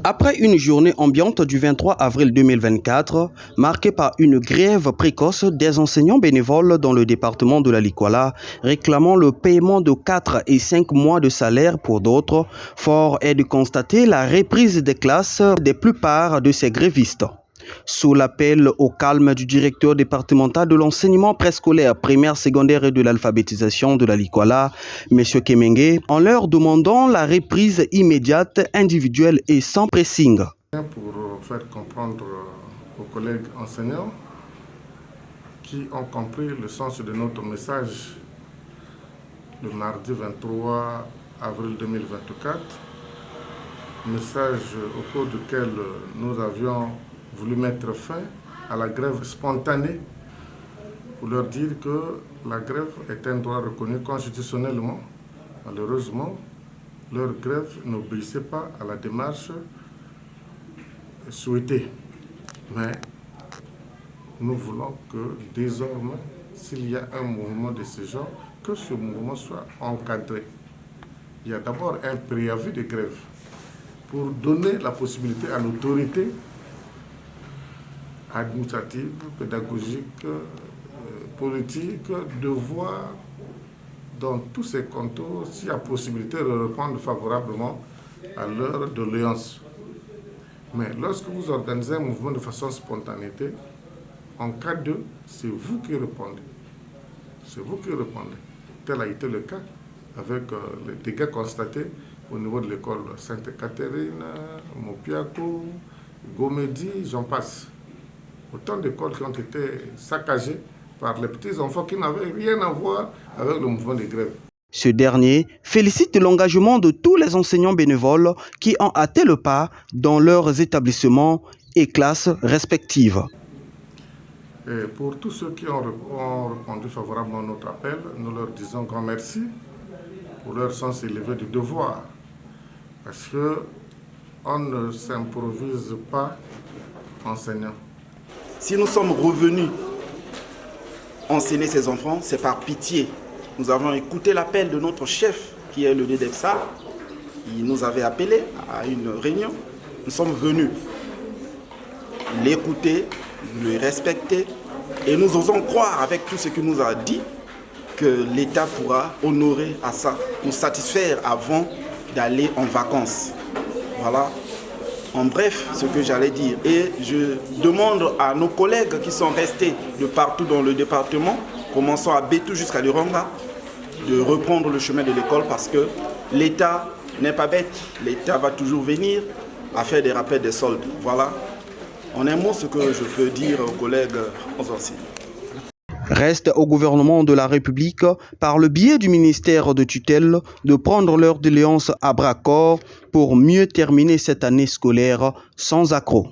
Après une journée ambiante du 23 avril 2024, marquée par une grève précoce des enseignants bénévoles dans le département de la Likuala, réclamant le paiement de 4 et 5 mois de salaire pour d'autres, fort est de constater la reprise des classes des plupart de ces grévistes. Sous l'appel au calme du directeur départemental de l'enseignement préscolaire, primaire, secondaire et de l'alphabétisation de la Likuala, M. Kemenge, en leur demandant la reprise immédiate, individuelle et sans pressing. Pour faire comprendre aux collègues enseignants qui ont compris le sens de notre message le mardi 23 avril 2024, message au cours duquel nous avions voulu mettre fin à la grève spontanée pour leur dire que la grève est un droit reconnu constitutionnellement. Malheureusement, leur grève n'obéissait pas à la démarche souhaitée. Mais nous voulons que désormais, s'il y a un mouvement de ce genre, que ce mouvement soit encadré. Il y a d'abord un préavis de grève pour donner la possibilité à l'autorité administrative, pédagogique, politique, de voir dans tous ces contours s'il y a possibilité de répondre favorablement à leur doléance. Mais lorsque vous organisez un mouvement de façon spontanée, en cas de, c'est vous qui répondez. C'est vous qui répondez. Tel a été le cas avec les dégâts constatés au niveau de l'école Sainte-Catherine, Mopiaco, Gomedi, j'en passe. Autant d'écoles qui ont été saccagées par les petits enfants qui n'avaient rien à voir avec le mouvement de grève. Ce dernier félicite l'engagement de tous les enseignants bénévoles qui ont hâté le pas dans leurs établissements et classes respectives. Et pour tous ceux qui ont répondu favorablement à notre appel, nous leur disons grand merci pour leur sens élevé du devoir. Parce qu'on ne s'improvise pas enseignant. Si nous sommes revenus enseigner ces enfants, c'est par pitié. Nous avons écouté l'appel de notre chef, qui est le DEDEPSA. Il nous avait appelé à une réunion. Nous sommes venus l'écouter, le respecter, et nous osons croire avec tout ce qu'il nous a dit que l'État pourra honorer à ça, nous satisfaire avant d'aller en vacances. Voilà. En bref, ce que j'allais dire. Et je demande à nos collègues qui sont restés de partout dans le département, commençant à Bétou jusqu'à Luranga, de reprendre le chemin de l'école parce que l'État n'est pas bête. L'État va toujours venir à faire des rappels des soldes. Voilà. En un mot, ce que je peux dire aux collègues enseignants. Reste au gouvernement de la République, par le biais du ministère de tutelle, de prendre leur doléance à bras-corps pour mieux terminer cette année scolaire sans accroc.